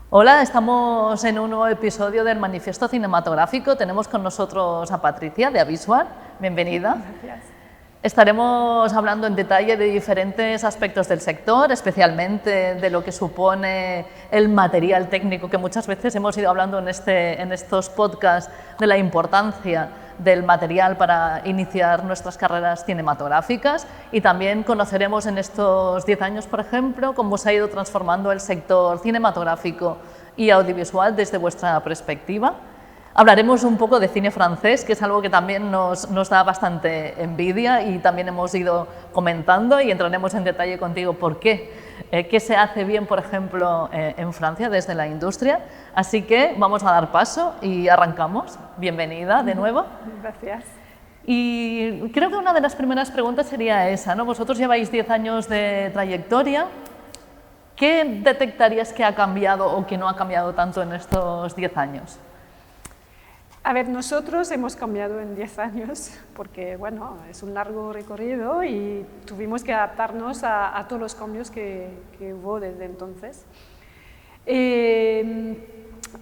Hola, estamos en un nuevo episodio del Manifiesto Cinematográfico. Tenemos con nosotros a Patricia de Avisual. Bienvenida. Gracias. Estaremos hablando en detalle de diferentes aspectos del sector, especialmente de lo que supone el material técnico, que muchas veces hemos ido hablando en estos podcasts de la importancia del material para iniciar nuestras carreras cinematográficas, y también conoceremos en estos 10 años, por ejemplo, cómo se ha ido transformando el sector cinematográfico y audiovisual desde vuestra perspectiva. Hablaremos un poco de cine francés, que es algo que también nos da bastante envidia y también hemos ido comentando, y entraremos en detalle contigo por qué. ¿Qué se hace bien, por ejemplo, en Francia desde la industria? Así que vamos a dar paso y arrancamos. Bienvenida de nuevo. Gracias. Y creo que una de las primeras preguntas sería esa, ¿no? Vosotros lleváis 10 años de trayectoria. ¿Qué detectarías que ha cambiado o que no ha cambiado tanto en estos 10 años? A ver, nosotros hemos cambiado en 10 años porque, bueno, es un largo recorrido y tuvimos que adaptarnos a todos los cambios que hubo desde entonces.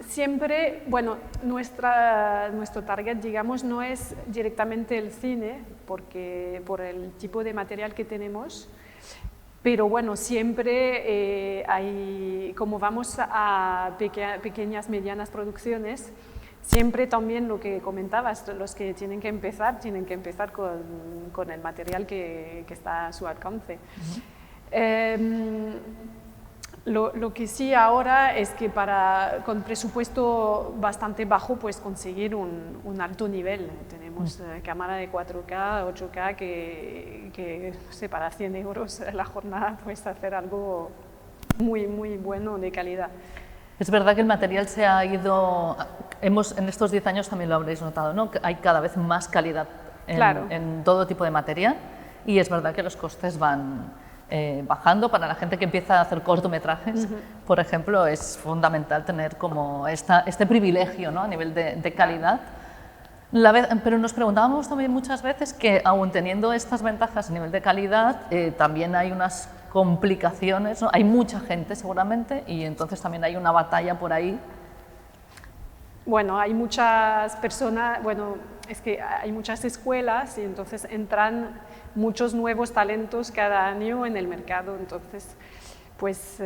Siempre, bueno, nuestro target, digamos, no es directamente el cine, porque por el tipo de material que tenemos, pero bueno, siempre como vamos a pequeñas, medianas producciones, siempre también lo que comentabas, los que tienen que empezar con el material que está a su alcance. Lo que sí ahora es que con presupuesto bastante bajo puedes conseguir un alto nivel. Tenemos cámara de 4K, 8K que no sé, para 100 euros la jornada puedes hacer algo muy, muy bueno de calidad. Es verdad que el material se ha ido, en estos 10 años también lo habréis notado, ¿no? Que hay cada vez más calidad en todo tipo de material, y es verdad que los costes van bajando. Para la gente que empieza a hacer cortometrajes, por ejemplo, es fundamental tener como este privilegio, ¿no? A nivel de calidad. Pero nos preguntábamos también muchas veces que, aun teniendo estas ventajas a nivel de calidad, también hay unas complicaciones, ¿no? Hay mucha gente seguramente, y entonces también hay una batalla por ahí. Bueno, hay muchas personas, bueno, es que hay muchas escuelas y entonces entran muchos nuevos talentos cada año en el mercado, entonces pues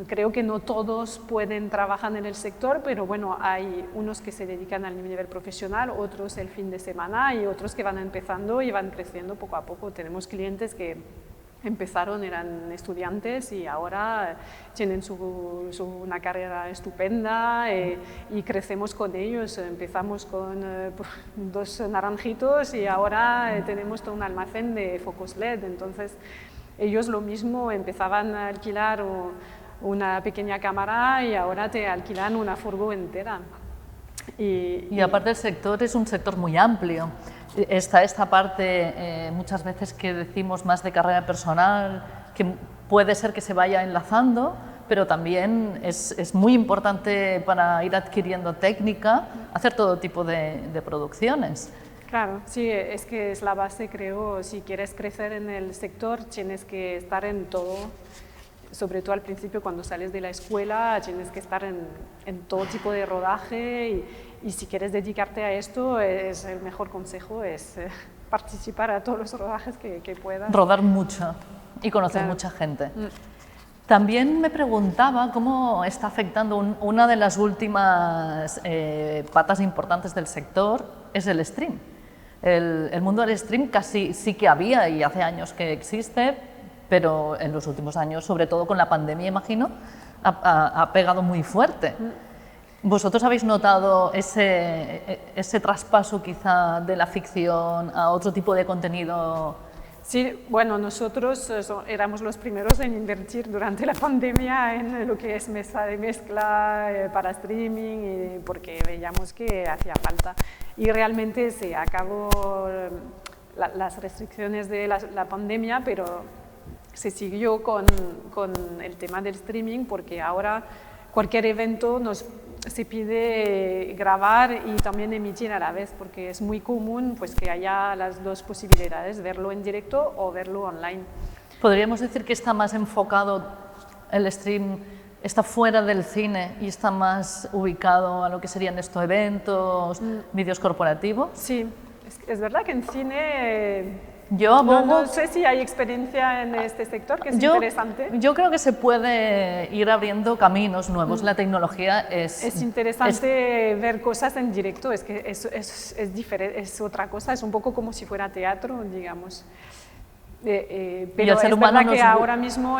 creo que no todos pueden trabajar en el sector, pero bueno, hay unos que se dedican al nivel profesional, otros el fin de semana y otros que van empezando y van creciendo poco a poco. Tenemos clientes que empezaron, eran estudiantes y ahora tienen una carrera estupenda y crecemos con ellos. Empezamos con 2 naranjitos y ahora tenemos todo un almacén de focos LED, entonces ellos lo mismo, empezaban a alquilar una pequeña cámara y ahora te alquilan una furgo entera. Y aparte el sector es un sector muy amplio. Está esta parte muchas veces que decimos más de carrera personal, que puede ser que se vaya enlazando, pero también es muy importante para ir adquiriendo técnica, hacer todo tipo de producciones. Claro, sí, es que es la base, creo. Si quieres crecer en el sector, tienes que estar en todo, sobre todo al principio cuando sales de la escuela, tienes que estar en todo tipo de rodaje y si quieres dedicarte a esto, el mejor consejo es participar a todos los rodajes que puedas. Rodar mucho y conocer mucha gente. También me preguntaba cómo está afectando una de las últimas patas importantes del sector, es el stream. El mundo del stream casi sí que había y hace años que existe, pero en los últimos años, sobre todo con la pandemia, imagino, ha pegado muy fuerte. ¿Vosotros habéis notado ese traspaso quizá de la ficción a otro tipo de contenido? Sí, bueno, nosotros éramos los primeros en invertir durante la pandemia en lo que es mesa de mezcla para streaming, porque veíamos que hacía falta. Y realmente se acabó las restricciones de la pandemia, pero se siguió con el tema del streaming, porque ahora cualquier evento se pide grabar y también emitir a la vez, porque es muy común pues, que haya las dos posibilidades, verlo en directo o verlo online. ¿Podríamos decir que está más enfocado el stream, está fuera del cine y está más ubicado a lo que serían estos eventos, vídeos corporativos? Sí, es verdad que en cine... Yo no sé si hay experiencia en este sector, que es interesante. Yo creo que se puede ir abriendo caminos nuevos. La tecnología es interesante ver cosas en directo, es que es diferente, es otra cosa, es un poco como si fuera teatro, digamos. Pero es verdad que ahora mismo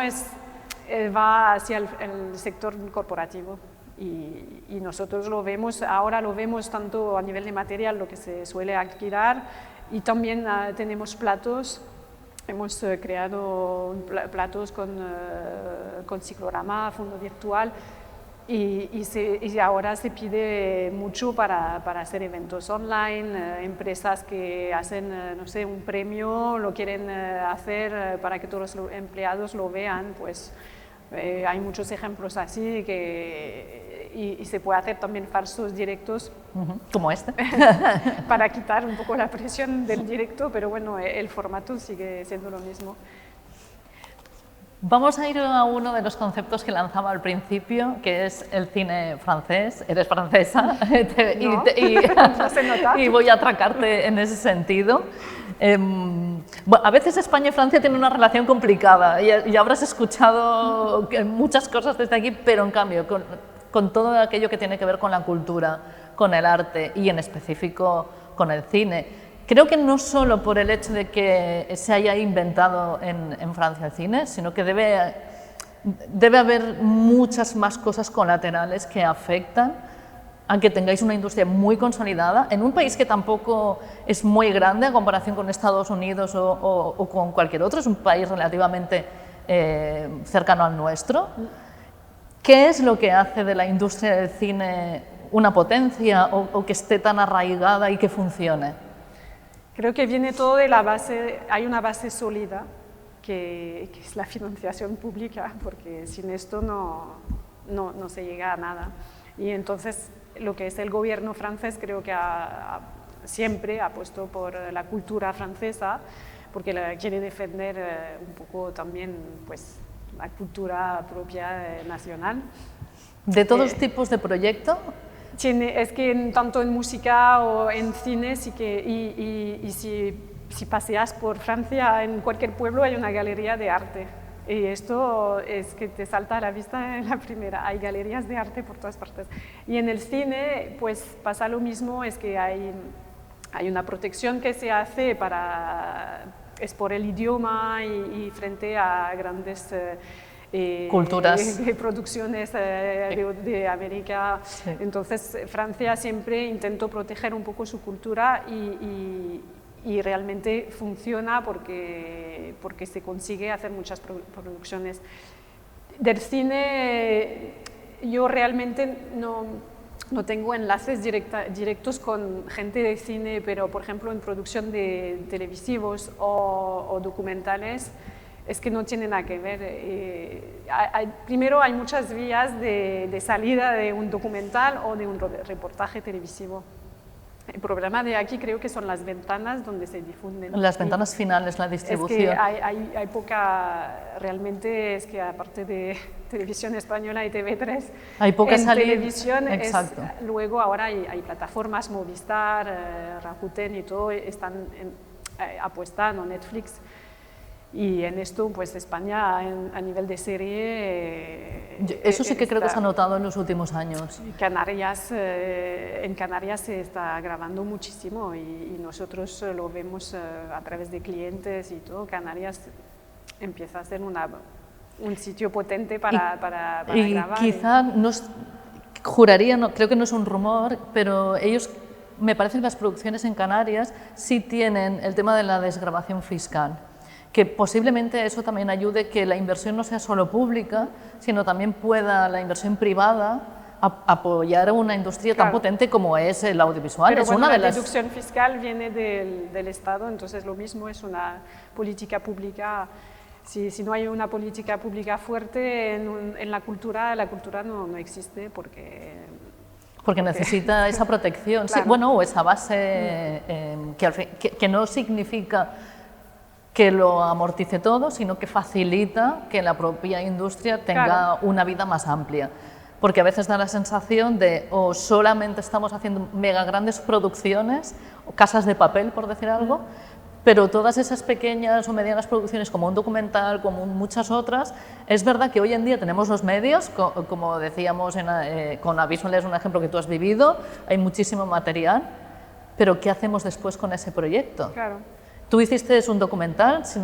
va hacia el sector corporativo. Y nosotros lo vemos, ahora lo vemos tanto a nivel de material, lo que se suele alquilar, y también tenemos platos, hemos creado platos con ciclorama, fondo virtual, y ahora se pide mucho para hacer eventos online, empresas que hacen, no sé, un premio, lo quieren hacer para que todos los empleados lo vean, pues hay muchos ejemplos así y se puede hacer también falsos directos. Como este. Para quitar un poco la presión del directo, pero bueno, el formato sigue siendo lo mismo. Vamos a ir a uno de los conceptos que lanzaba al principio, que es el cine francés. Eres francesa y voy a atracarte en ese sentido. Bueno, a veces España y Francia tienen una relación complicada y habrás escuchado muchas cosas desde aquí, pero en cambio con todo aquello que tiene que ver con la cultura, con el arte y en específico con el cine. Creo que no solo por el hecho de que se haya inventado en Francia el cine, sino que debe haber muchas más cosas colaterales que afectan a que tengáis una industria muy consolidada en un país que tampoco es muy grande a comparación con Estados Unidos o con cualquier otro, es un país relativamente cercano al nuestro. ¿Qué es lo que hace de la industria del cine una potencia o que esté tan arraigada y que funcione? Creo que viene todo de la base, hay una base sólida que es la financiación pública, porque sin esto no se llega a nada. Y entonces lo que es el gobierno francés creo que siempre ha puesto por la cultura francesa, porque quiere defender un poco también pues, la cultura propia nacional. ¿De todos tipos de proyectos? Es que tanto en música o en cine, sí que, si paseas por Francia, en cualquier pueblo hay una galería de arte. Y esto es que te salta a la vista en la primera, hay galerías de arte por todas partes. Y en el cine, pues pasa lo mismo, es que hay una protección que se hace es por el idioma y frente a grandes... culturas, producciones de América. Sí. Entonces Francia siempre intentó proteger un poco su cultura y realmente funciona porque se consigue hacer muchas producciones. Del cine yo realmente no tengo enlaces directos con gente de cine, pero por ejemplo en producción de televisivos o documentales es que no tiene nada que ver. Primero hay muchas vías de salida de un documental o de un reportaje televisivo. El problema de aquí creo que son las ventanas donde se difunden. Las ventanas finales, la distribución. Es que hay poca, realmente es que aparte de Televisión Española y TV3, hay poca en salida. televisión, luego ahora hay plataformas, Movistar, Rakuten y todo, están apuestando, Netflix. Y en esto, pues España a nivel de serie... Eso sí que creo que se ha notado en los últimos años. En Canarias se está grabando muchísimo y nosotros lo vemos a través de clientes y todo. Canarias empieza a ser un sitio potente para grabar. Quizá, juraría, creo que no es un rumor, pero ellos, me parece que las producciones en Canarias sí tienen el tema de la desgravación fiscal, que posiblemente eso también ayude que la inversión no sea solo pública, sino también pueda la inversión privada apoyar a una industria tan potente como es el audiovisual. Pero bueno, la deducción fiscal viene del Estado, entonces lo mismo es una política pública. Si no hay una política pública fuerte en la cultura no existe porque... Porque necesita esa protección, claro. sí, bueno, o esa base que no significa que lo amortice todo, sino que facilita que la propia industria tenga claro. una vida más amplia. Porque a veces da la sensación de o solamente estamos haciendo mega grandes producciones, o casas de papel, por decir algo, pero todas esas pequeñas o medianas producciones, como un documental, como muchas otras, es verdad que hoy en día tenemos los medios, como decíamos con Avisual es un ejemplo que tú has vivido, hay muchísimo material, pero ¿qué hacemos después con ese proyecto? Claro. ¿Tú hiciste un documental? Sí,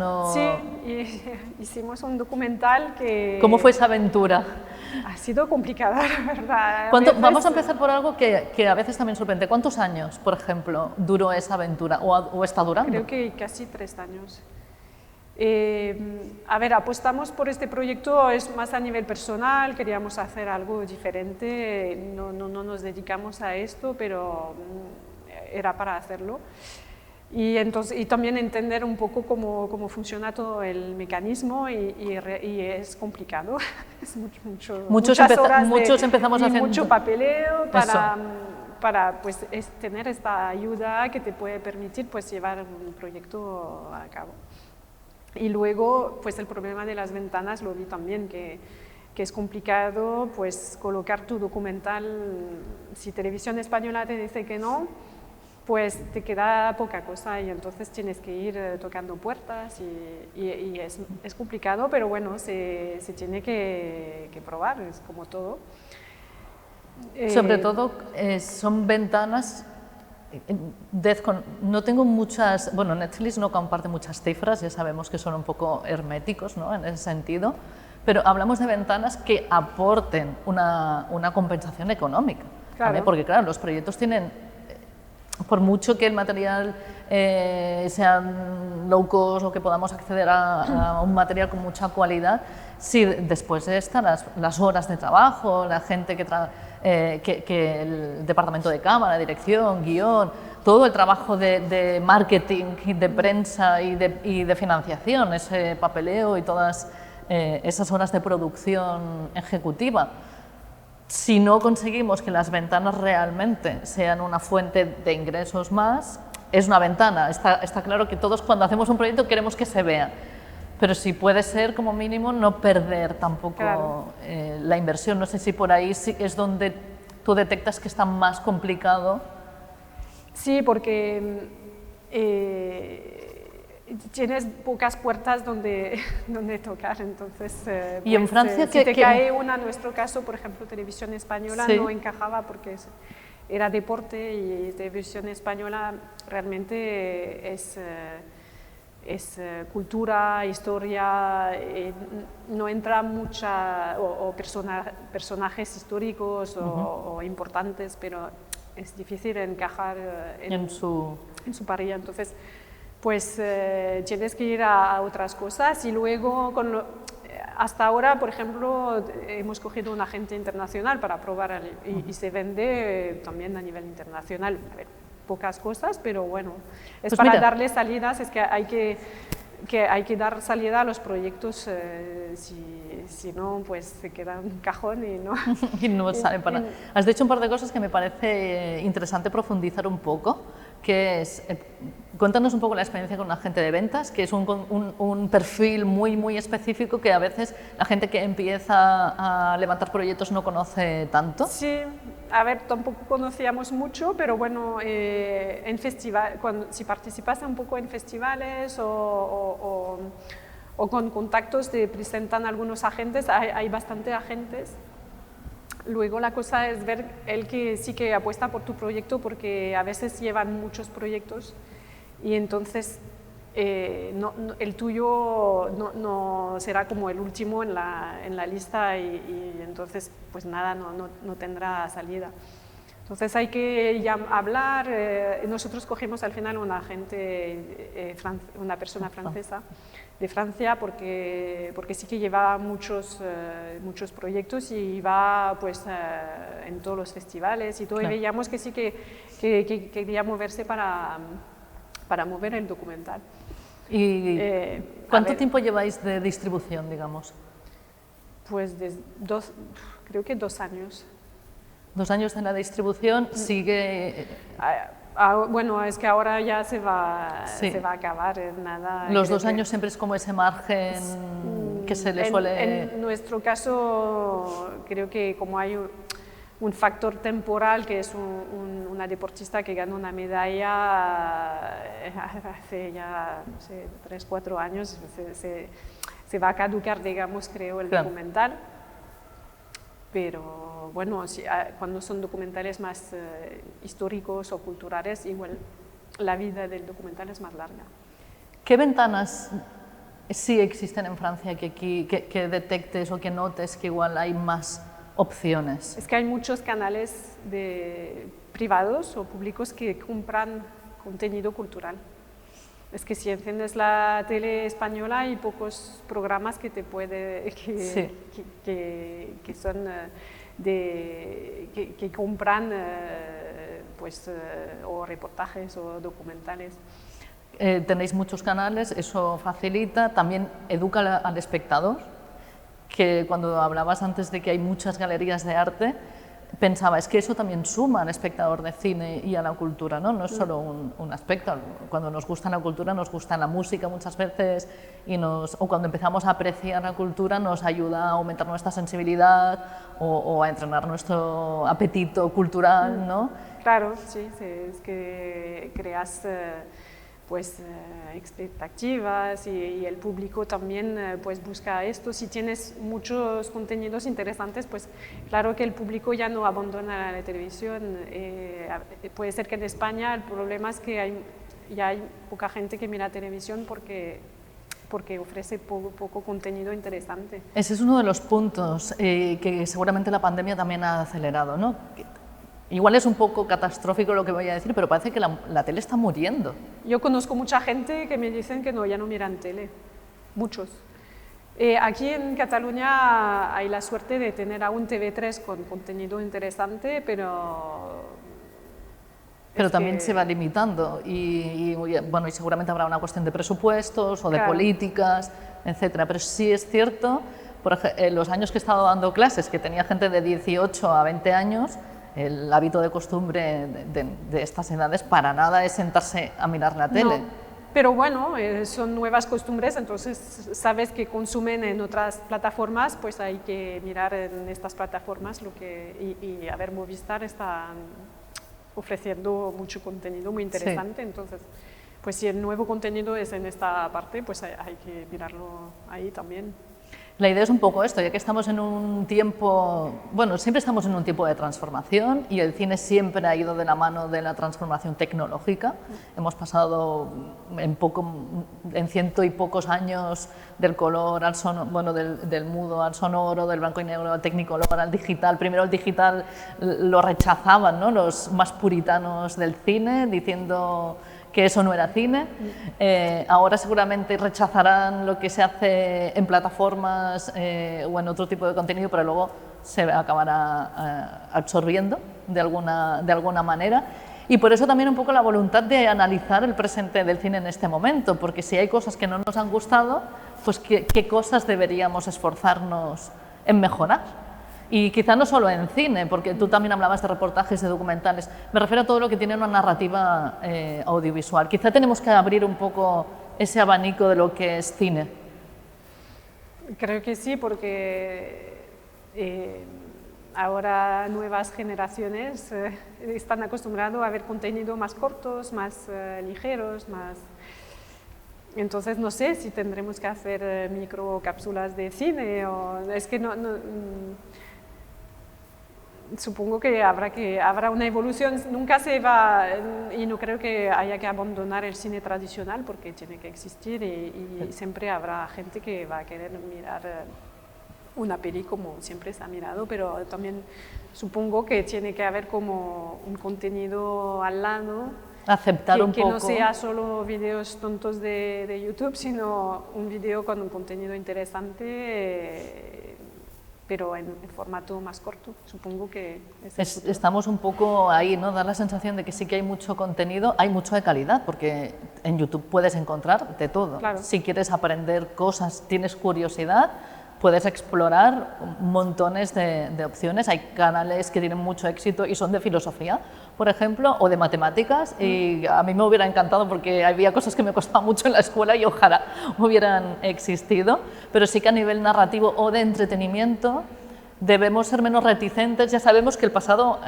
hicimos un documental que... ¿Cómo fue esa aventura? Ha sido complicada, la verdad. Vamos a empezar por algo que a veces también sorprende. ¿Cuántos años, por ejemplo, duró esa aventura o está durando? Creo que casi 3 años. A ver, apostamos por este proyecto, es más a nivel personal, queríamos hacer algo diferente, no nos dedicamos a esto, pero era para hacerlo. Y también entender un poco cómo funciona todo el mecanismo y es complicado, es muchos empezamos haciendo mucho papeleo para pues, tener esta ayuda que te puede permitir pues, llevar un proyecto a cabo. Y luego pues, el problema de las ventanas lo vi también, que es complicado pues, colocar tu documental, si Televisión Española te dice que no, pues te queda poca cosa y entonces tienes que ir tocando puertas y es complicado, pero bueno, se tiene que probar, es como todo. Sobre todo son ventanas, no tengo muchas, bueno, Netflix no comparte muchas cifras, ya sabemos que son un poco herméticos, ¿no?, en ese sentido, pero hablamos de ventanas que aporten una compensación económica, claro. Porque claro, los proyectos tienen... Por mucho que el material sea low cost o que podamos acceder a un material con mucha cualidad, si después están las horas de trabajo, la gente que el departamento de cámara, dirección, guión, todo el trabajo de marketing, de prensa y de financiación, ese papeleo y todas esas horas de producción ejecutiva. Si no conseguimos que las ventanas realmente sean una fuente de ingresos más, es una ventana. Está claro que todos cuando hacemos un proyecto queremos que se vea, pero si puede ser como mínimo no perder tampoco claro. La inversión. No sé si por ahí sí es donde tú detectas que está más complicado. Sí, porque tienes pocas puertas donde tocar, entonces ¿Y pues, en Francia si te cae una, en nuestro caso, por ejemplo, Televisión Española ¿sí? no encajaba porque era deporte y Televisión Española realmente es cultura, historia, no entra mucha, personajes históricos o importantes, pero es difícil encajar en su parrilla, entonces pues tienes que ir a otras cosas y luego hasta ahora, por ejemplo, hemos cogido un agente internacional para probar y se vende también a nivel internacional. A ver, pocas cosas, pero bueno, es pues para darle salidas, es que hay que dar salida a los proyectos, si no, pues se queda en un cajón y no... y no salen para nada. Has dicho un par de cosas que me parece interesante profundizar un poco, que es, cuéntanos un poco la experiencia con un agente de ventas, que es un perfil muy específico que a veces la gente que empieza a levantar proyectos no conoce tanto. Sí, a ver, tampoco conocíamos mucho, pero bueno, en si participas un poco en festivales o con contactos te presentan algunos agentes, hay bastante agentes. Luego la cosa es ver el que sí que apuesta por tu proyecto, porque a veces llevan muchos proyectos y entonces el tuyo no será como el último en la lista y entonces pues nada, no tendrá salida. Entonces hay que hablar, nosotros cogimos al final un agente, una persona francesa de Francia porque sí que lleva muchos proyectos y va pues en todos los festivales y todo, claro. Y veíamos que sí que quería moverse para mover el documental. ¿Y cuánto tiempo lleváis de distribución, digamos? Pues creo que 2 años. 2 años en la distribución, sigue... Bueno, es que ahora ya se va a acabar, nada. Los 2 años siempre es como ese margen que se le suele... En nuestro caso, creo que como hay un factor temporal, que es una deportista que ganó una medalla hace ya, no sé, 3, 4 años, se va a caducar, digamos, creo, el documental. Pero bueno, cuando son documentales más históricos o culturales, igual la vida del documental es más larga. ¿Qué ventanas sí existen en Francia que aquí, que detectes o que notes que igual hay más opciones? Es que hay muchos canales privados o públicos que compran contenido cultural. Es que si enciendes la tele española hay pocos programas que te que son que compran pues o reportajes o documentales. Tenéis muchos canales, eso facilita, también educa al espectador, que cuando hablabas antes de que hay muchas galerías de arte, pensaba, es que eso también suma al espectador de cine y a la cultura, ¿no? No es solo un aspecto. Cuando nos gusta la cultura, nos gusta la música muchas veces, o cuando empezamos a apreciar la cultura, nos ayuda a aumentar nuestra sensibilidad o a entrenar nuestro apetito cultural, ¿no? Claro, sí, es que creas pues expectativas y el público también pues busca esto. Si tienes muchos contenidos interesantes, pues claro que el público ya no abandona la televisión. Puede ser que en España el problema es que ya hay poca gente que mira televisión porque ofrece poco contenido interesante. Ese es uno de los puntos que seguramente la pandemia también ha acelerado, ¿no? Igual es un poco catastrófico lo que voy a decir, pero parece que la tele está muriendo. Yo conozco mucha gente que me dicen que no, ya no miran tele, muchos. Aquí en Cataluña hay la suerte de tener aún TV3 con contenido interesante, pero también se va limitando y bueno, y seguramente habrá una cuestión de presupuestos o de políticas, etcétera. Pero sí es cierto, por ejemplo, en los años que he estado dando clases, que tenía gente de 18 a 20 años, el hábito de costumbre de estas edades para nada es sentarse a mirar la tele. No, pero bueno, son nuevas costumbres, entonces sabes que consumen en otras plataformas, pues hay que mirar en estas plataformas y a ver, Movistar está ofreciendo mucho contenido muy interesante, entonces pues si el nuevo contenido es en esta parte, pues hay que mirarlo ahí también. La idea es un poco esto, ya que estamos en un tiempo, bueno, siempre estamos en un tiempo de transformación y el cine siempre ha ido de la mano de la transformación tecnológica. Hemos pasado en 100 y pocos años del color al sonoro, bueno, del mudo al sonoro, del blanco y negro al tecnicolor, al digital. Primero el digital lo rechazaban, ¿no?, los más puritanos del cine, diciendo que eso no era cine. Ahora seguramente rechazarán lo que se hace en plataformas o en otro tipo de contenido, pero luego se acabará absorbiendo de alguna manera. Y por eso también un poco la voluntad de analizar el presente del cine en este momento, porque si hay cosas que no nos han gustado, pues qué cosas deberíamos esforzarnos en mejorar. Y quizá no solo en cine, porque tú también hablabas de reportajes, de documentales. Me refiero a todo lo que tiene una narrativa audiovisual. Quizá tenemos que abrir un poco ese abanico de lo que es cine. Creo que sí, porque ahora nuevas generaciones están acostumbrados a ver contenido más cortos, más ligeros, más... Entonces no sé si tendremos que hacer microcápsulas de cine o... Es que supongo que habrá una evolución, nunca se va, y no creo que haya que abandonar el cine tradicional porque tiene que existir y siempre habrá gente que va a querer mirar una peli como siempre se ha mirado, pero también supongo que tiene que haber como un contenido al lado, aceptar un poco, que no sea solo vídeos tontos de YouTube, sino un vídeo con un contenido interesante, pero en formato más corto. Supongo que estamos un poco ahí, ¿no? Da la sensación de que sí que hay mucho contenido, hay mucho de calidad, porque en YouTube puedes encontrar de todo. Claro. Si quieres aprender cosas, tienes curiosidad, puedes explorar montones de opciones. Hay canales que tienen mucho éxito y son de filosofía, por ejemplo, o de matemáticas, y a mí me hubiera encantado porque había cosas que me costaban mucho en la escuela y ojalá hubieran existido, pero sí que a nivel narrativo o de entretenimiento debemos ser menos reticentes. Ya sabemos que el pasado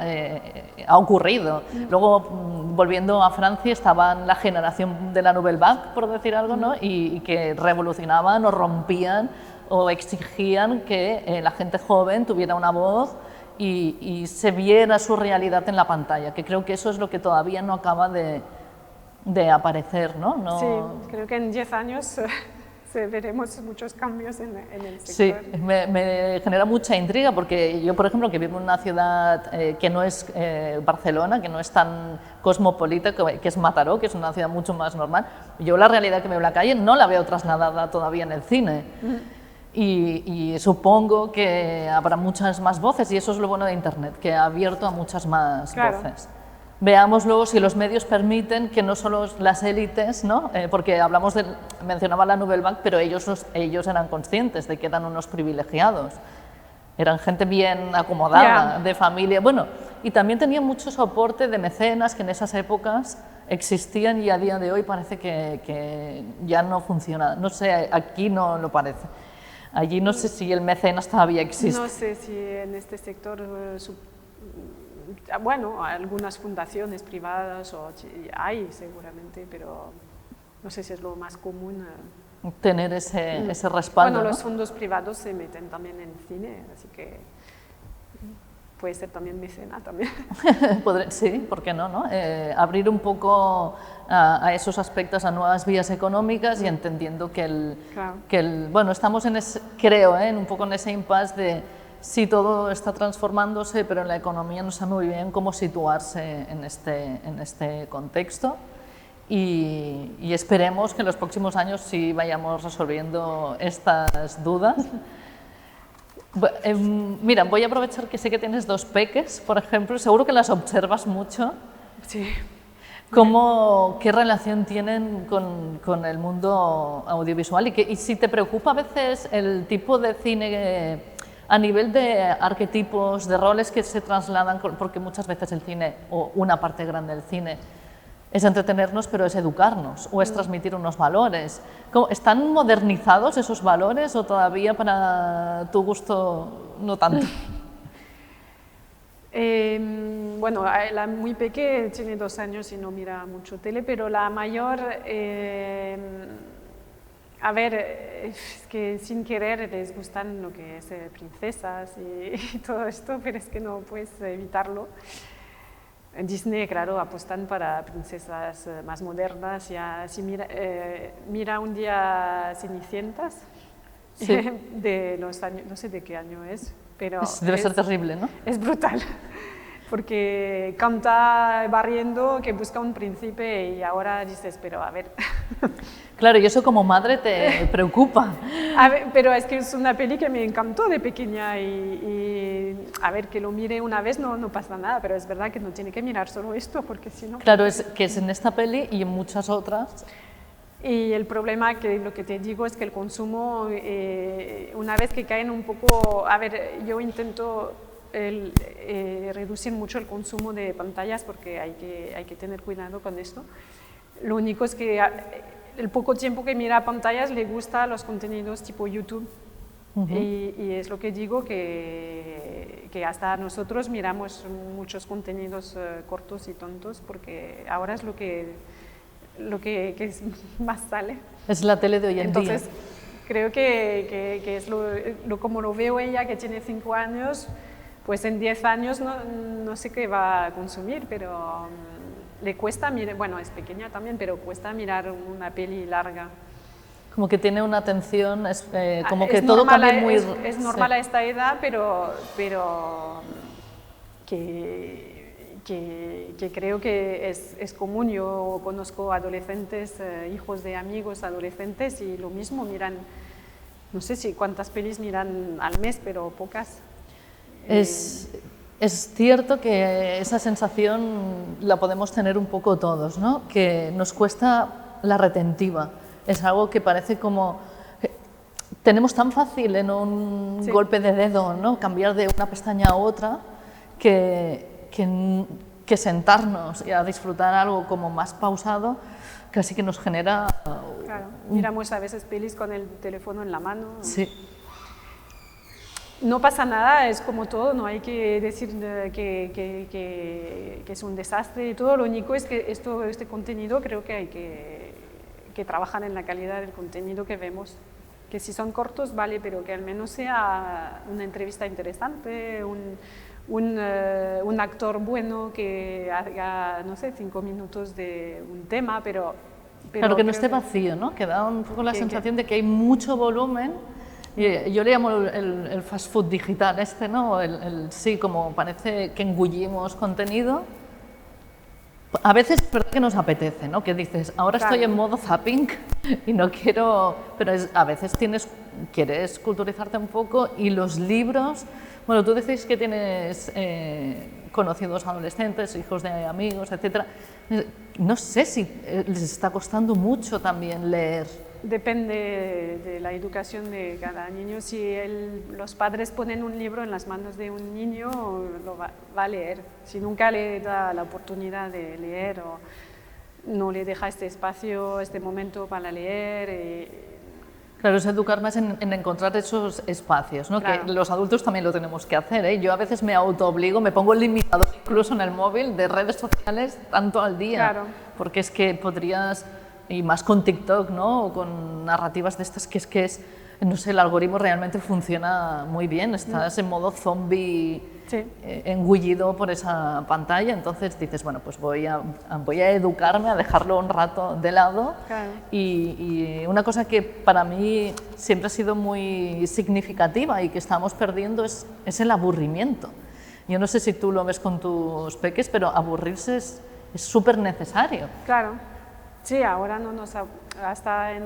ha ocurrido. Luego, volviendo a Francia, estaban la generación de la Nouvelle Vague, por decir algo, ¿no? y que revolucionaban o rompían o exigían que la gente joven tuviera una voz y se viera su realidad en la pantalla, que creo que eso es lo que todavía no acaba de aparecer, ¿no? Sí, creo que en 10 años veremos muchos cambios en el sector. Sí, me genera mucha intriga porque yo, por ejemplo, que vivo en una ciudad que no es Barcelona, que no es tan cosmopolita, que es Mataró, que es una ciudad mucho más normal, yo la realidad que veo en la calle no la veo trasladada todavía en el cine. Y supongo que habrá muchas más voces y eso es lo bueno de Internet, que ha abierto a muchas más voces. Veamos luego si los medios permiten que no solo las élites, ¿no? Porque mencionaba la Nouvelle Vague, pero ellos eran conscientes de que eran unos privilegiados, eran gente bien acomodada, de familia, bueno, y también tenían mucho soporte de mecenas que en esas épocas existían y a día de hoy parece que ya no funciona, no sé, aquí no lo parece. Allí no sé si el mecenas todavía existe. No sé si en este sector, bueno, algunas fundaciones privadas hay seguramente, pero no sé si es lo más común. Tener ese respaldo. Bueno, ¿no? los fondos privados se meten también en cine, así que puede ser también mecena también. Sí, ¿por qué no? Abrir un poco a esos aspectos, a nuevas vías económicas y entendiendo que bueno, estamos creo, un poco en ese impasse de si todo está transformándose, pero en la economía no sabe muy bien cómo situarse en este contexto y esperemos que en los próximos años sí vayamos resolviendo estas dudas. Mira, voy a aprovechar que sé que tienes 2 peques, por ejemplo, seguro que las observas mucho. Sí. ¿Qué relación tienen con el mundo audiovisual? Y si te preocupa a veces el tipo de cine a nivel de arquetipos, de roles que se trasladan, porque muchas veces el cine, o una parte grande del cine, es entretenernos, pero es educarnos o es transmitir unos valores. ¿Están modernizados esos valores o todavía para tu gusto no tanto? Bueno, la muy pequeña tiene 2 años y no mira mucho tele, pero la mayor, a ver, es que sin querer les gustan lo que es princesas y todo esto, pero es que no puedes evitarlo. En Disney, claro, apuestan para princesas más modernas. Ya, si mira un día Cenicientas, sí. De los años, no sé de qué año es, pero debe ser terrible, ¿no? Es brutal, porque canta barriendo que busca un príncipe y ahora dices, pero a ver. Claro, y eso como madre te preocupa. A ver, pero es que es una peli que me encantó de pequeña y a ver, que lo mire una vez no pasa nada, pero es verdad que no tiene que mirar solo esto, porque si no... Claro, es que es en esta peli y en muchas otras. Y el problema, que lo que te digo, es que el consumo, una vez que caen un poco... A ver, yo intento reducir mucho el consumo de pantallas porque hay que tener cuidado con esto. Lo único es que el poco tiempo que mira pantallas le gusta los contenidos tipo YouTube. Y es lo que digo, que hasta nosotros miramos muchos contenidos cortos y tontos porque ahora es lo que es más sale. Es la tele de hoy en día. Entonces, creo que es como lo veo ella, que tiene 5 años, pues en 10 años no sé qué va a consumir, pero le cuesta mirar, bueno, es pequeña también, pero cuesta mirar una peli larga. Como que tiene una atención, como que todo cambia muy... Es normal a esta edad, pero que creo que es común. Yo conozco adolescentes, hijos de amigos adolescentes, y lo mismo, miran, no sé si cuántas pelis miran al mes, pero pocas. Es cierto que esa sensación la podemos tener un poco todos, ¿no? Que nos cuesta la retentiva. Es algo que parece como... tenemos tan fácil en un golpe de dedo, ¿no? Cambiar de una pestaña a otra, que sentarnos y a disfrutar algo como más pausado casi que nos genera... Claro, miramos a veces pelis con el teléfono en la mano. Sí. No pasa nada, es como todo, no hay que decir que es un desastre y todo. Lo único es que este contenido creo que hay que trabajar en la calidad del contenido que vemos. Que si son cortos, vale, pero que al menos sea una entrevista interesante, un actor bueno que haga, no sé, 5 minutos de un tema, pero claro, que no esté vacío, ¿no? Que da un poco la sensación de que hay mucho volumen. Yo le llamo el fast food digital ¿no? Sí, como parece que engullimos contenido. A veces es verdad que nos apetece, ¿no? Que dices, ahora estoy en modo zapping y no quiero... Pero a veces quieres culturizarte un poco, y los libros... Bueno, tú decís que tienes conocidos adolescentes, hijos de amigos, etc. No sé si les está costando mucho también leer. Depende de la educación de cada niño. Si los padres ponen un libro en las manos de un niño, lo va a leer. Si nunca le da la oportunidad de leer o no le deja este espacio, este momento para leer... Claro, es educar más en encontrar esos espacios, ¿no? Claro. Que los adultos también lo tenemos que hacer, ¿eh? Yo a veces me autoobligo, me pongo el limitador incluso en el móvil de redes sociales tanto al día, Claro. porque es que podrías, y más con TikTok, ¿no? O con narrativas de estas que es, no sé, el algoritmo realmente funciona muy bien, estás en modo zombie, Sí. engullido por esa pantalla, entonces dices, bueno, pues voy a educarme, a dejarlo un rato de lado. Claro. Y una cosa que para mí siempre ha sido muy significativa y que estamos perdiendo es el aburrimiento. Yo no sé si tú lo ves con tus peques, pero aburrirse es súper necesario. Claro. Sí, ahora no nos... Hasta en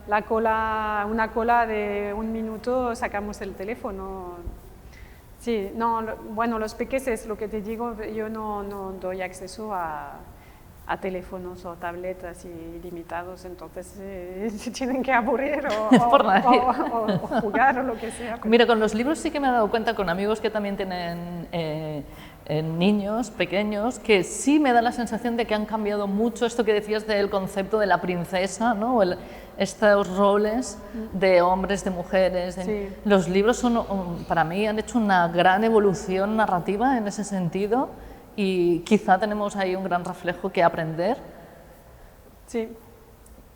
una cola de 1 minuto sacamos el teléfono. Sí, no, bueno, los peques es lo que te digo, yo no doy acceso a teléfonos o tabletas ilimitados, entonces se tienen que aburrir o jugar o lo que sea. Mira, con los libros sí que me he dado cuenta, con amigos que también tienen niños pequeños, que sí me da la sensación de que han cambiado mucho esto que decías del concepto de la princesa, ¿no? Estos roles de hombres, de mujeres. Sí. Los libros para mí han hecho una gran evolución narrativa en ese sentido, y quizá tenemos ahí un gran reflejo que aprender. Sí.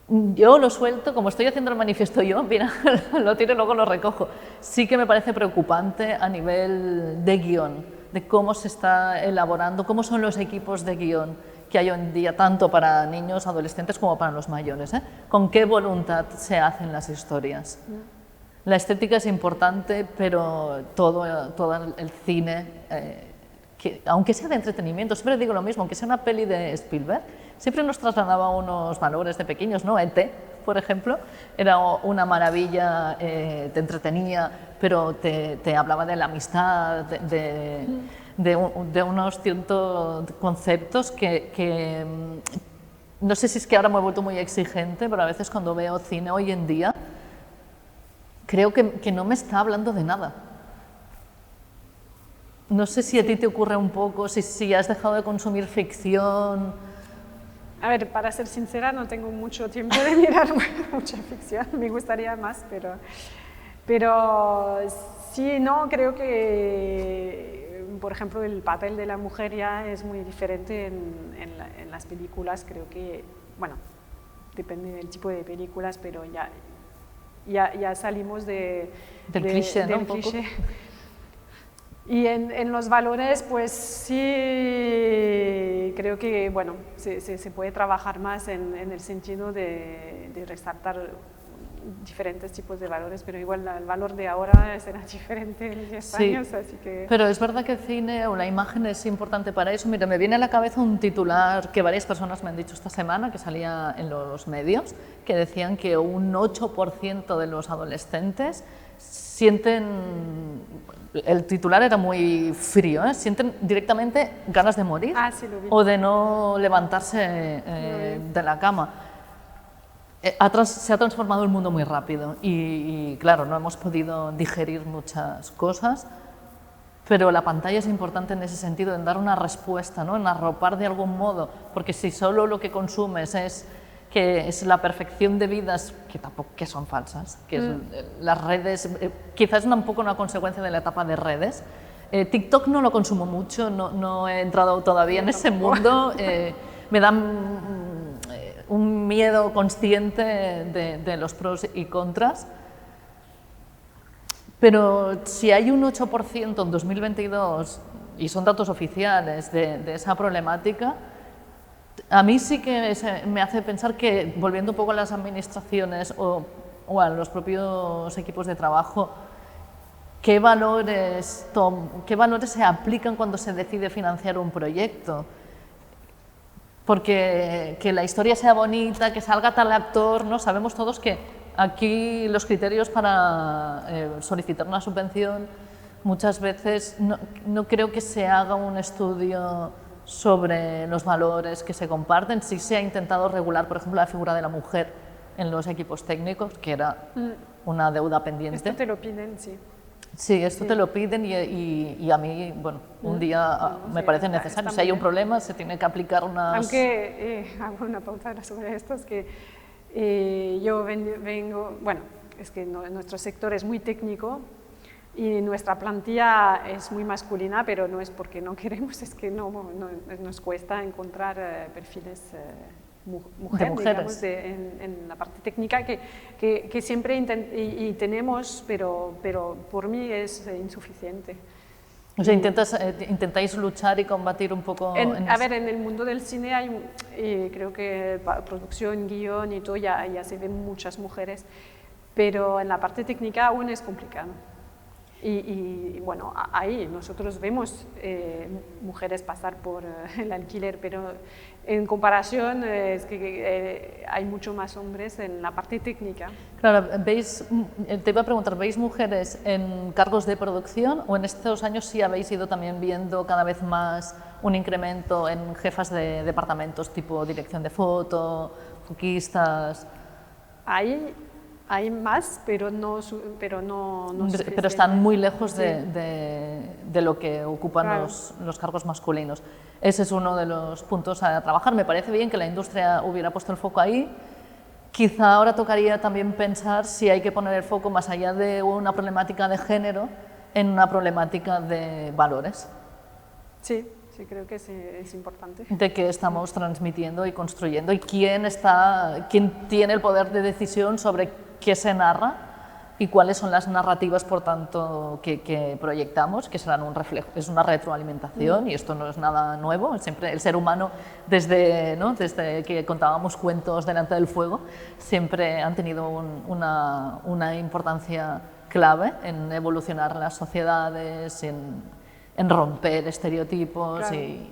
Yo lo suelto, como estoy haciendo el manifiesto yo, mira, lo tiro y luego lo recojo. Sí que me parece preocupante a nivel de guión, de cómo se está elaborando, cómo son los equipos de guión que hay hoy en día, tanto para niños, adolescentes como para los mayores, ¿eh? Con qué voluntad se hacen las historias. La estética es importante, pero todo el cine, aunque sea de entretenimiento, siempre digo lo mismo, aunque sea una peli de Spielberg, siempre nos trasladaba unos valores de pequeños, ¿no? E.T., por ejemplo, era una maravilla, te entretenía, pero te hablaba de la amistad, de unos ciertos conceptos que no sé si es que ahora me he vuelto muy exigente, pero a veces cuando veo cine hoy en día, creo que no me está hablando de nada. No sé si a ti te ocurre un poco, si has dejado de consumir ficción. A ver, para ser sincera, no tengo mucho tiempo de mirar mucha ficción, me gustaría más, pero sí, no, creo que, por ejemplo, el papel de la mujer ya es muy diferente en las películas, creo que, bueno, depende del tipo de películas, pero ya salimos del cliché, ¿no? Del cliché. Y en los valores, pues sí, creo que bueno, se puede trabajar más en el sentido de resaltar diferentes tipos de valores, pero igual el valor de ahora será diferente en 10 años, así que... Pero es verdad que el cine o la imagen es importante para eso. Mira, me viene a la cabeza un titular que varias personas me han dicho esta semana, que salía en los medios, que decían que un 8% de los adolescentes sienten... El titular era muy frío, ¿eh? Sienten directamente ganas de morir sí, lo vi. o de no levantarse de la cama. se ha transformado el mundo muy rápido y claro, no hemos podido digerir muchas cosas, pero la pantalla es importante en ese sentido, en dar una respuesta, ¿no? En arropar de algún modo, porque si solo lo que consumes es la perfección de vidas que tampoco que son falsas, que las redes, quizás un poco una consecuencia de la etapa de redes. TikTok no lo consumo mucho, no he entrado todavía en ese mundo, me da un miedo consciente de los pros y contras, pero si hay un 8% en 2022, y son datos oficiales, de esa problemática, a mí sí que me hace pensar que, volviendo un poco a las administraciones o a los propios equipos de trabajo, ¿qué valores se aplican cuando se decide financiar un proyecto? Porque que la historia sea bonita, que salga tal actor, ¿no? Sabemos todos que aquí los criterios para solicitar una subvención muchas veces no creo que se haga un estudio sobre los valores que se comparten. Sí se ha intentado regular, por ejemplo, la figura de la mujer en los equipos técnicos, que era una deuda pendiente. Esto te lo piden, sí. Sí, esto te lo piden y a mí, bueno, un día me parece necesario. Si hay un problema, se tiene que aplicar unas... Aunque hago una pausa sobre esto, es que yo vengo, bueno, es que nuestro sector es muy técnico y nuestra plantilla es muy masculina, pero no es porque no queremos, es que nos cuesta encontrar perfiles mujeres, digamos, en la parte técnica que siempre tenemos, pero por mí es insuficiente. O sea, intentáis luchar y combatir un poco... A ver, en el mundo del cine hay, creo que producción, guión y todo, ya se ven muchas mujeres, pero en la parte técnica aún es complicado. Y bueno, ahí nosotros vemos mujeres pasar por el alquiler, pero en comparación es que hay mucho más hombres en la parte técnica. Claro, te iba a preguntar, ¿veis mujeres en cargos de producción o en estos años sí habéis ido también viendo cada vez más un incremento en jefas de departamentos tipo dirección de foto, foquistas? Hay más, pero pero están muy lejos de lo que ocupan claro. los cargos masculinos. Ese es uno de los puntos a trabajar. Me parece bien que la industria hubiera puesto el foco ahí. Quizá ahora tocaría también pensar si hay que poner el foco más allá de una problemática de género en una problemática de valores. Sí. Sí, creo que es importante. De qué estamos transmitiendo y construyendo y quién tiene el poder de decisión sobre qué se narra y cuáles son las narrativas, por tanto, que proyectamos, que serán un reflejo, es una retroalimentación y esto no es nada nuevo. Siempre el ser humano, desde que contábamos cuentos delante del fuego, siempre han tenido una importancia clave en evolucionar las sociedades, en romper estereotipos, claro. Y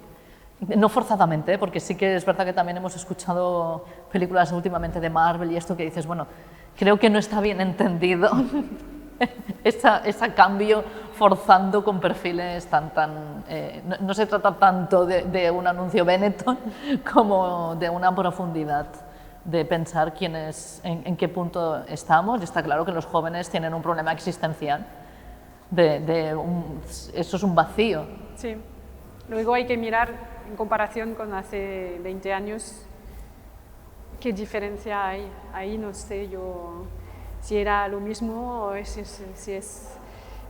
no forzadamente, porque sí que es verdad que también hemos escuchado películas últimamente de Marvel y esto que dices, bueno, creo que no está bien entendido ese cambio forzando con perfiles no se trata tanto de un anuncio Benetton como de una profundidad de pensar en qué punto estamos, y está claro que los jóvenes tienen un problema existencial. Eso es un vacío. Sí, luego hay que mirar en comparación con hace 20 años qué diferencia hay. Ahí no sé yo si era lo mismo o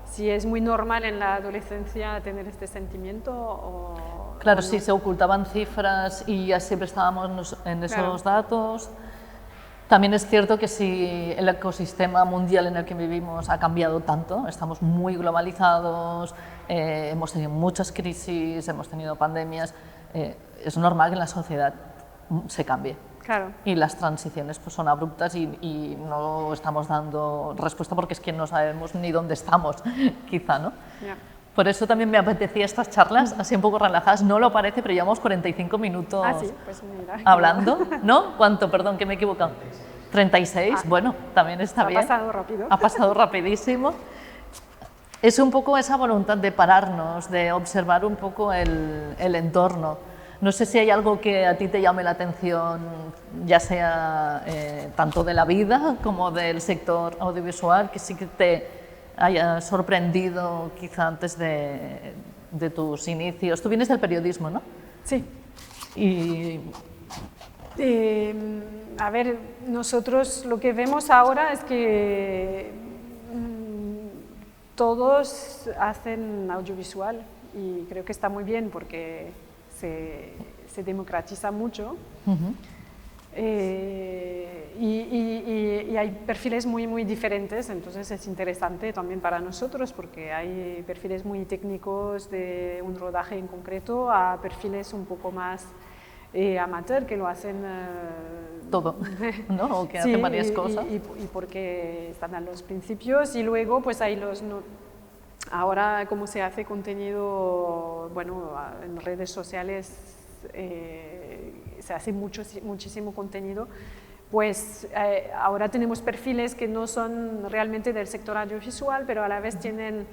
si es muy normal en la adolescencia tener este sentimiento claro, o no. Sí, se ocultaban cifras y ya siempre estábamos en esos datos. También es cierto que si el ecosistema mundial en el que vivimos ha cambiado tanto, estamos muy globalizados, hemos tenido muchas crisis, hemos tenido pandemias, es normal que en la sociedad se cambie. Claro. Y las transiciones pues, son abruptas y no estamos dando respuesta porque es que no sabemos ni dónde estamos, quizá, ¿no? Yeah. Por eso también me apetecía estas charlas así un poco relajadas. No lo parece, pero llevamos 45 minutos sí, pues mira, hablando. ¿No? ¿Cuánto? Perdón, que me he equivocado. 36. Bueno, también está bien. Ha pasado rápido. Ha pasado rapidísimo. Es un poco esa voluntad de pararnos, de observar un poco el entorno. No sé si hay algo que a ti te llame la atención, ya sea tanto de la vida como del sector audiovisual, que sí que te haya sorprendido quizá antes de tus inicios. Tú vienes del periodismo, ¿no? Sí. Y a ver, nosotros lo que vemos ahora es que todos hacen audiovisual y creo que está muy bien porque se democratiza mucho. Y hay perfiles muy diferentes, entonces es interesante también para nosotros porque hay perfiles muy técnicos de un rodaje en concreto a perfiles un poco más amateur que lo hacen todo, ¿no? O que sí, hacen varias cosas. Y porque están a los principios y luego pues hay los... ahora como se hace contenido, bueno, en redes sociales se hace muchísimo contenido, pues ahora tenemos perfiles que no son realmente del sector audiovisual, pero a la vez tienen...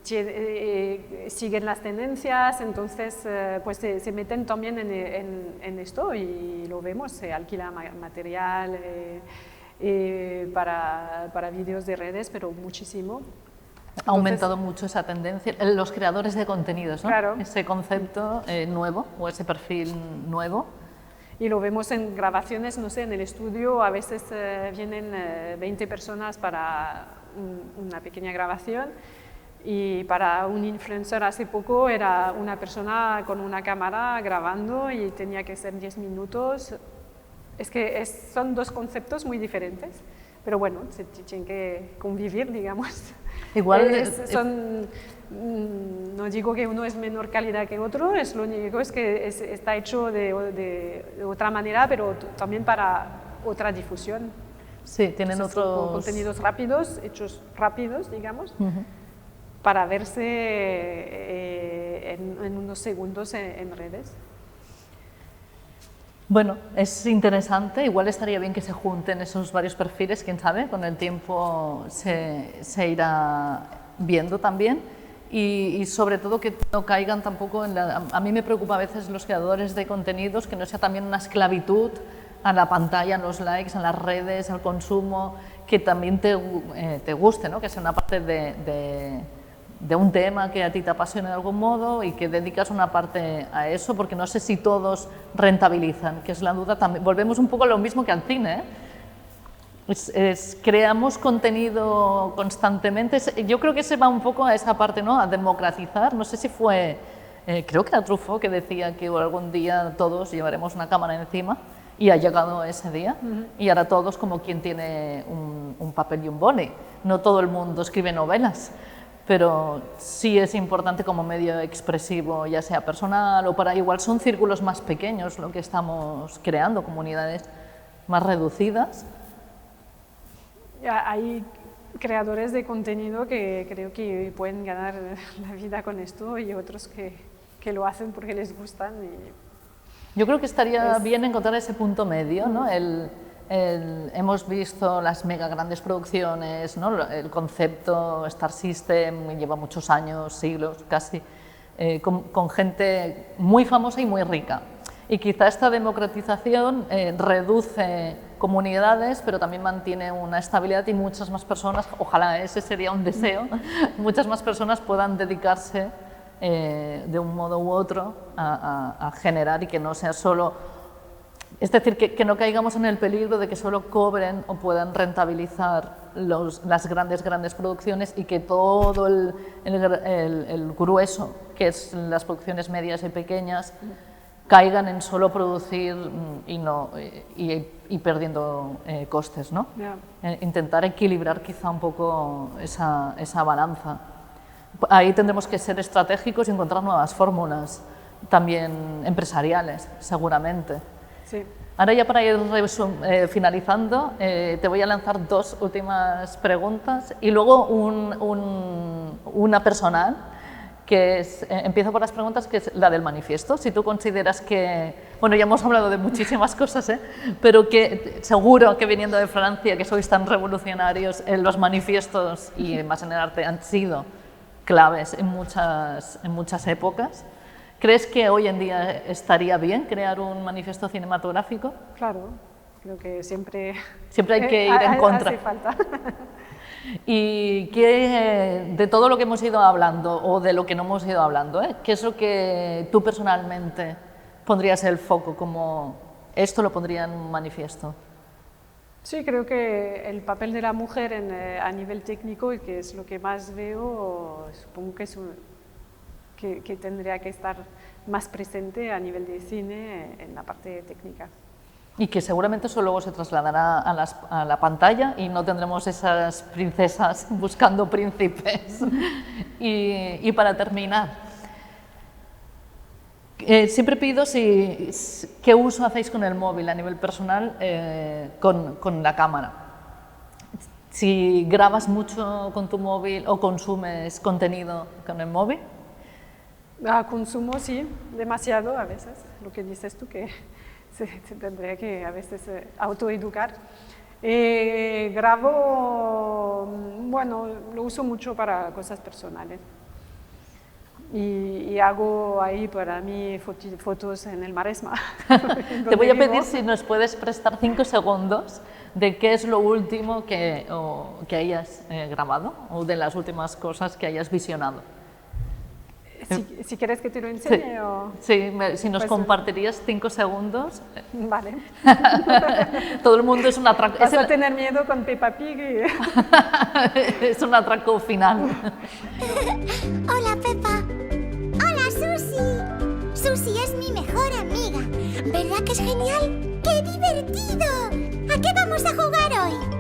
siguen las tendencias, entonces pues se meten también en esto y lo vemos, se alquila material para vídeos de redes, pero muchísimo. Ha aumentado mucho esa tendencia, los creadores de contenidos, ¿no? Claro. Ese concepto nuevo o ese perfil nuevo. Y lo vemos en grabaciones, no sé, en el estudio a veces vienen 20 personas para una pequeña grabación y para un influencer hace poco era una persona con una cámara grabando y tenía que ser 10 minutos. Es que son dos conceptos muy diferentes, pero bueno, se tienen que convivir, digamos. Igual no digo que uno es menor calidad que otro, es lo único es que está hecho de otra manera, pero también para otra difusión. Sí, tienen otros contenidos rápidos, hechos rápidos, digamos, para verse en unos segundos en redes. Bueno, es interesante, igual estaría bien que se junten esos varios perfiles, quién sabe, con el tiempo se irá viendo también y sobre todo que no caigan tampoco en a mí me preocupa a veces los creadores de contenidos, que no sea también una esclavitud a la pantalla, a los likes, a las redes, al consumo, que también te guste, ¿no? Que sea una parte de un tema que a ti te apasiona de algún modo y que dedicas una parte a eso, porque no sé si todos rentabilizan, que es la duda también. Volvemos un poco a lo mismo que al cine, ¿eh? Creamos contenido constantemente, yo creo que se va un poco a esa parte, ¿no? A democratizar, no sé si fue, creo que era Truffaut que decía que algún día todos llevaremos una cámara encima y ha llegado ese día y ahora todos como quien tiene un papel y un boli, no todo el mundo escribe novelas. Pero sí es importante como medio expresivo, ya sea personal o para igual son círculos más pequeños lo que estamos creando, comunidades más reducidas. Hay creadores de contenido que creo que pueden ganar la vida con esto y otros que lo hacen porque les gustan. Yo creo que estaría bien encontrar ese punto medio, ¿no? Hemos visto las mega grandes producciones, ¿no? El concepto Star System lleva muchos años, siglos casi, con gente muy famosa y muy rica. Y quizá esta democratización reduce comunidades, pero también mantiene una estabilidad y muchas más personas, ojalá ese sería un deseo, muchas más personas puedan dedicarse de un modo u otro a generar y que no sea solo... Es decir, que no caigamos en el peligro de que solo cobren o puedan rentabilizar las grandes producciones y que todo el grueso, que es las producciones medias y pequeñas, caigan en solo producir y perdiendo costes, ¿no? Yeah. Intentar equilibrar quizá un poco esa balanza. Ahí tendremos que ser estratégicos y encontrar nuevas fórmulas, también empresariales, seguramente. Sí. Ahora ya para ir finalizando, te voy a lanzar dos últimas preguntas y luego una personal, que es, empiezo por las preguntas, que es la del manifiesto. Si tú consideras que, bueno, ya hemos hablado de muchísimas cosas, pero que seguro que viniendo de Francia, que sois tan revolucionarios, los manifiestos y más en el arte han sido claves en muchas épocas. ¿Crees que hoy en día estaría bien crear un manifiesto cinematográfico? Claro, creo que siempre Hay que ir en contra. Hace falta. Y qué, de todo lo que hemos ido hablando o de lo que no hemos ido hablando, ¿qué es lo que tú personalmente pondrías el foco como esto lo pondría en un manifiesto? Sí, creo que el papel de la mujer a nivel técnico, y que es lo que más veo, supongo que, que tendría que estar más presente a nivel de cine en la parte técnica. Y que seguramente eso luego se trasladará a la pantalla y no tendremos esas princesas buscando príncipes. Y para terminar, siempre pido qué uso hacéis con el móvil a nivel personal con la cámara. Si grabas mucho con tu móvil o consumes contenido con el móvil. Consumo, sí, demasiado a veces, lo que dices tú, que se tendría que a veces autoeducar. Grabo, bueno, lo uso mucho para cosas personales. Y hago ahí para mí fotos en el Maresma. Te voy a pedir si nos puedes prestar 5 segundos de qué es lo último que hayas grabado o de las últimas cosas que hayas visionado. Si quieres que te lo enseñe. Sí, o... sí, si nos compartirías 5 segundos. Vale. Todo el mundo es un atraco. Vas a tener miedo con Peppa Pig. Es un atraco final. Hola, Pepa. Hola, Susi. Susi es mi mejor amiga. ¿Verdad que es genial? ¡Qué divertido! ¿A qué vamos a jugar hoy?